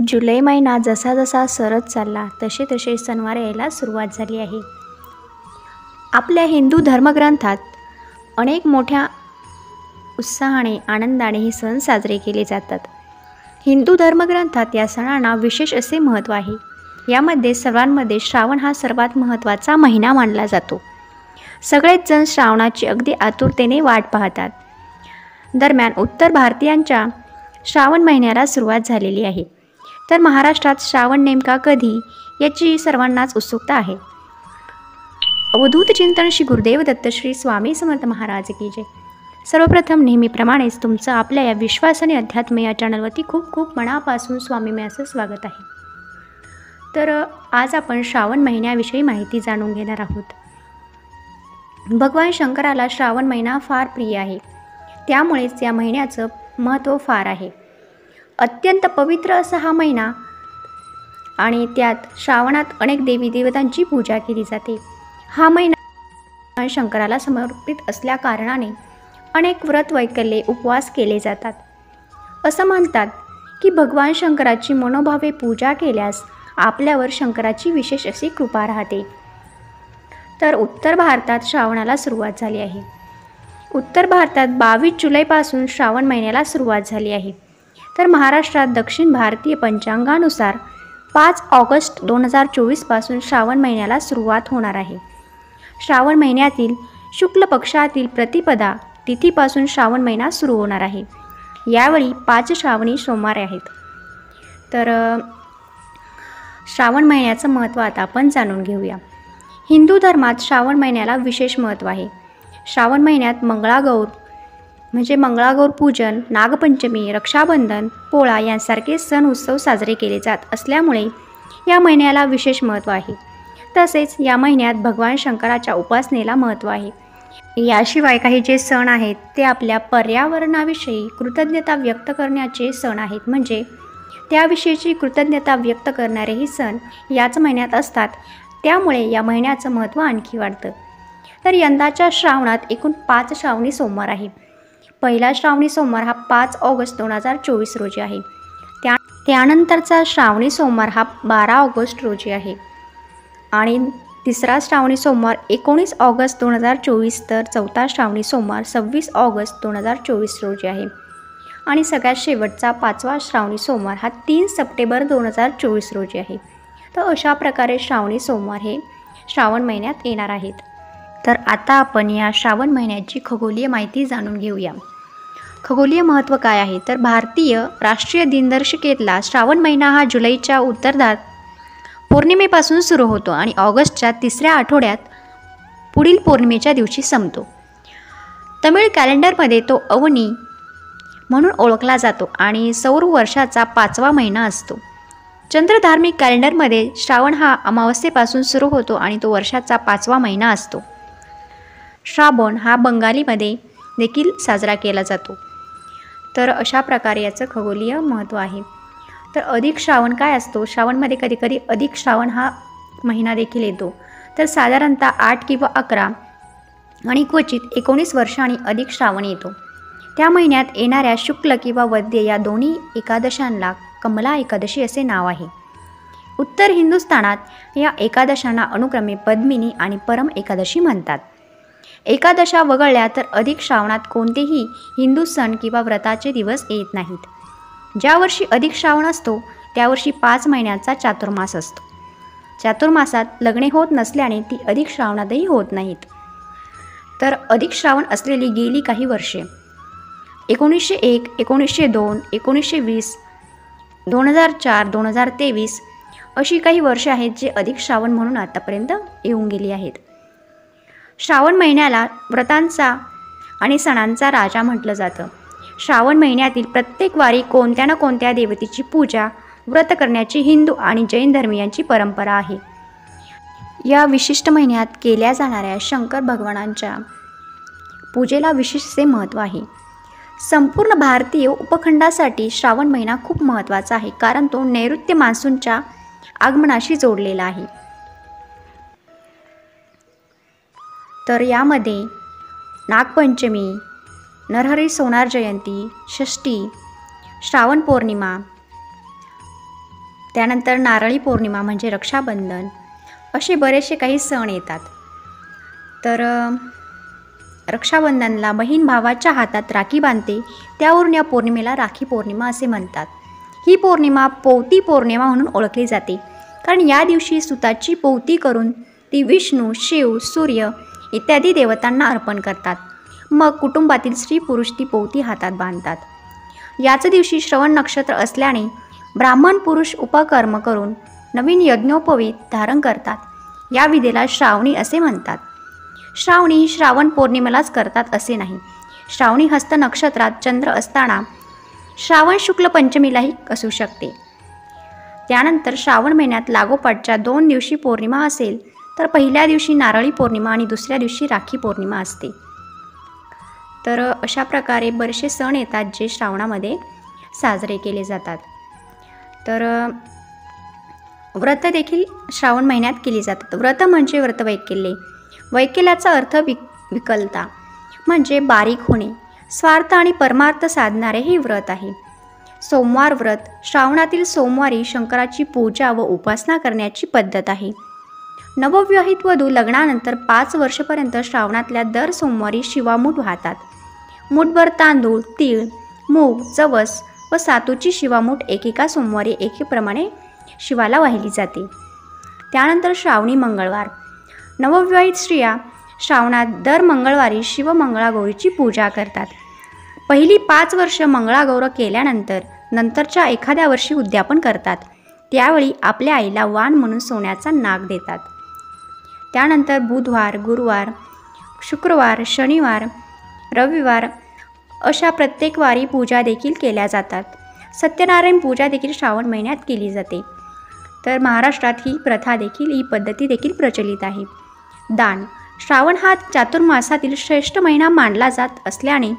जुलै महिना जसा जसा सरत चालला तसे तसे सणवार यायला सुरुवात झाली आहे. आपल्या हिंदू धर्मग्रंथात अनेक मोठ्या उत्साहाने आनंदाने हे सण साजरे केले जातात. हिंदू धर्मग्रंथात या सणांना विशेष असे महत्त्व आहे. यामध्ये सर्वांमध्ये श्रावण हा सर्वात महत्त्वाचा महिना मानला जातो. सगळेच जण श्रावणाची अगदी आतुरतेने वाट पाहतात. दरम्यान उत्तर भारतीयांच्या श्रावण महिन्याला सुरुवात झालेली आहे. तर महाराष्ट्रात श्रावण नेमका कधी याची सर्वांनाच उत्सुकता आहे. अवधूत चिंतन श्री गुरुदेव दत्त श्री स्वामी समर्थ महाराज की जय. सर्वप्रथम नेहमीप्रमाणेच तुमचं आपल्या या विश्वास आणि अध्यात्म या चॅनलवरती खूप खूप मनापासून स्वामीमय असं स्वागत आहे. तर आज आपण श्रावण महिन्याविषयी माहिती जाणून घेणार आहोत. भगवान शंकराला श्रावण महिना फार प्रिय आहे. त्यामुळेच या महिन्याचं महत्त्व फार आहे. अत्यंत पवित्र असा हा महिना आणि त्यात श्रावणात अनेक देवी देवतांची पूजा केली जाते. हा महिना शंकराला समर्पित असल्या कारणाने अनेक व्रत वैकल्ये उपवास केले जातात. असं म्हणतात की भगवान शंकराची मनोभावे पूजा केल्यास आपल्यावर शंकराची विशेष अशी कृपा राहते. तर उत्तर भारतात श्रावणाला सुरुवात झाली आहे. उत्तर भारतात 22 जुलैपासून श्रावण महिन्याला सुरुवात झाली आहे. तर महाराष्ट्रात दक्षिण भारतीय पंचांगानुसार 5 ऑगस्ट 2024 पासून श्रावण महिन्याला सुरुवात होणार आहे. श्रावण महिन्यातील शुक्ल पक्षातील प्रतिपदा तिथीपासून श्रावण महिना सुरू होणार आहे. यावेळी 5 श्रावणी सोमवार आहेत. तर श्रावण महिन्याचं महत्त्व आता आपण जाणून घेऊया. हिंदू धर्मात श्रावण महिन्याला विशेष महत्त्व आहे. श्रावण महिन्यात मंगळागौर पूजन, नागपंचमी, रक्षाबंधन, पोळा यांसारखे सण उत्सव साजरे केले जात असल्यामुळे या महिन्याला विशेष महत्त्व आहे. तसेच या महिन्यात भगवान शंकराच्या उपासनेला महत्त्व आहे. याशिवाय काही जे सण आहेत ते आपल्या पर्यावरणाविषयी कृतज्ञता व्यक्त करण्याचे सण आहेत. म्हणजे त्याविषयीची कृतज्ञता व्यक्त करणारेही सण याच महिन्यात असतात. त्यामुळे या महिन्याचं महत्त्व आणखी वाढतं. तर यंदाच्या श्रावणात एकूण 5 श्रावणी सोमवार आहे. पहिला श्रावणी सोमवार हा 5 ऑगस्ट 2024 रोजी आहे. त्यानंतरचा श्रावणी सोमवार हा 12 ऑगस्ट रोजी आहे. आणि तिसरा श्रावणी सोमवार 19 ऑगस्ट 2024. तर चौथा श्रावणी सोमवार 26 ऑगस्ट 2024 रोजी आहे. आणि सगळ्यात शेवटचा 5वा श्रावणी सोमवार हा 3 सप्टेंबर 2024 रोजी आहे. तर अशा प्रकारे श्रावणी सोमवार हे श्रावण महिन्यात येणार आहेत. तर आता आपण या श्रावण महिन्याची खगोलीय माहिती जाणून घेऊया. खगोलीय महत्त्व काय आहे? तर भारतीय राष्ट्रीय दिनदर्शिकेतला श्रावण महिना हा जुलैच्या उत्तरार्धात पौर्णिमेपासून सुरू होतो आणि ऑगस्टच्या 3ऱ्या आठवड्यात पुढील पौर्णिमेच्या दिवशी संपतो. तमिळ कॅलेंडरमध्ये तो अवनी म्हणून ओळखला जातो आणि सौर वर्षाचा 5वा महिना असतो. चंद्रधार्मिक कॅलेंडरमध्ये श्रावण हा अमावस्येपासून सुरू होतो आणि तो वर्षाचा 5वा महिना असतो. श्रावण हा बंगालीमध्ये देखील साजरा केला जातो. तर अशा प्रकारे याचं खगोलीय महत्त्व आहे. तर अधिक श्रावण काय असतो? श्रावणमध्ये कधीकधी अधिक श्रावण हा महिना देखील येतो. तर साधारणतः 8 किंवा 11 आणि क्वचित 19 वर्षांनी अधिक श्रावण येतो. त्या महिन्यात येणाऱ्या शुक्ल किंवा वद्य या दोन्ही एकादशांना कमला एकादशी असे नाव आहे. उत्तर हिंदुस्थानात या एकादशांना अनुक्रमे पद्मिनी आणि परम एकादशी म्हणतात. एकादशा वगळल्या तर अधिक श्रावणात कोणतेही हिंदू सण किंवा व्रताचे दिवस येत नाहीत. ज्या वर्षी अधिक श्रावण असतो त्या वर्षी 5 महिन्याचा चातुर्मास असतो. चातुर्मासात लग्ने होत नसल्याने ती अधिक श्रावणातही होत नाहीत. तर अधिक श्रावण असलेली गेली काही वर्षे 1901, 1902, 1920, 2004, 2023 अशी काही वर्षे आहेत जे अधिक श्रावण म्हणून आतापर्यंत येऊन गेली आहेत. श्रावण महिन्याला व्रतांचा आणि सणांचा राजा म्हटलं जातं. श्रावण महिन्यातील प्रत्येक वारी कोणत्या ना कोणत्या देवतेची पूजा, व्रत करण्याची हिंदू आणि जैन धर्मियांची परंपरा आहे. या विशिष्ट महिन्यात केल्या जाणाऱ्या शंकर भगवानांच्या पूजेला विशेष असे महत्त्व आहे. संपूर्ण भारतीय उपखंडासाठी श्रावण महिना खूप महत्त्वाचा आहे कारण तो नैऋत्य मान्सूनच्या आगमनाशी जोडलेला आहे. तर यामध्ये नागपंचमी, नरहरी सोनार जयंती, षष्ठी, श्रावण पौर्णिमा, त्यानंतर नारळी पौर्णिमा म्हणजे रक्षाबंधन, असे बरेचसे काही सण येतात. तर रक्षाबंधनला बहीण भावाच्या हातात राखी बांधते, त्यावरून या पौर्णिमेला राखी पौर्णिमा असे म्हणतात. ही पौर्णिमा पौती पौर्णिमा म्हणून ओळखली जाते, कारण या दिवशी सुताची पौती करून ती विष्णू, शिव, सूर्य इत्यादी देवतांना अर्पण करतात. मग कुटुंबातील स्त्री पुरुष ती पौती हातात बांधतात. याच दिवशी श्रवण नक्षत्र असल्याने ब्राह्मण पुरुष उपकर्म करून नवीन यज्ञोपवीत धारण करतात. या विधीला श्रावणी असे म्हणतात. श्रावणी ही श्रावण पौर्णिमेलाच करतात असे नाही. श्रावणी हस्त नक्षत्रात चंद्र असताना श्रावण शुक्ल पंचमीलाही असू शकते. त्यानंतर श्रावण महिन्यात लागोपाठच्या 2 दिवशी पौर्णिमा असेल तर पहिल्या दिवशी नारळी पौर्णिमा आणि दुसऱ्या दिवशी राखी पौर्णिमा असते. तर अशा प्रकारे बरेचसे सण येतात जे श्रावणामध्ये साजरे केले जातात. तर व्रत देखील श्रावण महिन्यात केली जातात. व्रत म्हणजे व्रतवैकल्ये. वैकल्याचा अर्थ विकलता म्हणजे बारीक होणे. स्वार्थ आणि परमार्थ साधणारे हे व्रत आहे. सोमवार व्रत श्रावणातील सोमवारी शंकराची पूजा व उपासना करण्याची पद्धत आहे. नवविवाहित वधू लग्नानंतर 5 वर्षापर्यंत श्रावणातल्या दर सोमवारी शिवामूठ वाहतात. मूठभर तांदूळ, तीळ, मूग, जवस व सातूची शिवामूठ एकेका सोमवारी एकेप्रमाणे शिवाला वाहिली जाते. त्यानंतर श्रावणी मंगळवार. नवविवाहित स्त्रिया श्रावणात दर मंगळवारी शिवमंगळागौरीची पूजा करतात. पहिली 5 वर्ष मंगळागौर केल्यानंतर नंतरच्या एखाद्या वर्षी उद्यापन करतात. त्यावेळी आपल्या आईला वाण म्हणून सोन्याचा नाग देतात. त्यानंतर बुधवार, गुरुवार, शुक्रवार, शनिवार, रविवार अशा प्रत्येक वारी पूजा देखील केल्या जातात. सत्यनारायण पूजा देखील श्रावण महिन्यात केली जाते. तर महाराष्ट्रात ही प्रथा देखील, ही पद्धती देखील प्रचलित आहे. दान. श्रावण हा चातुर्मासातील श्रेष्ठ महिना मानला जात असल्याने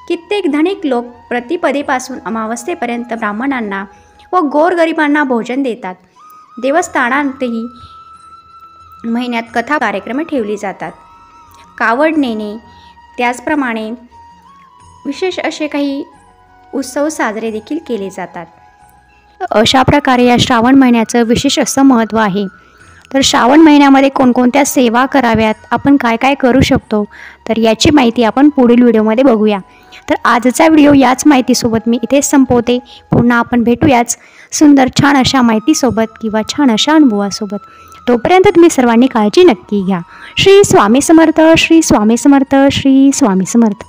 कित्येक धनिक लोक प्रतिपदेपासून अमावस्येपर्यंत ब्राह्मणांना व गोरगरिबांना भोजन देतात. देवस्थानांतही महिन्यात कथा कार्यक्रम ठेवली जातात. कावड नेणे, त्याचप्रमाणे विशेष असे काही उत्सव साजरे देखील केले जातात. अशा प्रकारे या श्रावण महिन्याचं विशेष असं महत्त्व आहे. तर श्रावण महिन्यामध्ये कोणकोणत्या सेवा कराव्यात, आपण काय काय करू शकतो, तर याची माहिती आपण पुढील व्हिडिओमध्ये बघूया. तर आजचा व्हिडिओ याच माहितीसोबत मी इथेच संपवते. पुन्हा आपण भेटूयाच सुंदर छान अशा माहितीसोबत किंवा छान अशा अनुभवासोबत. तोपर्यंत तुम्ही सर्वांनी काळजी नक्की घ्या. श्री स्वामी समर्थ, श्री स्वामी समर्थ, श्री स्वामी समर्थ.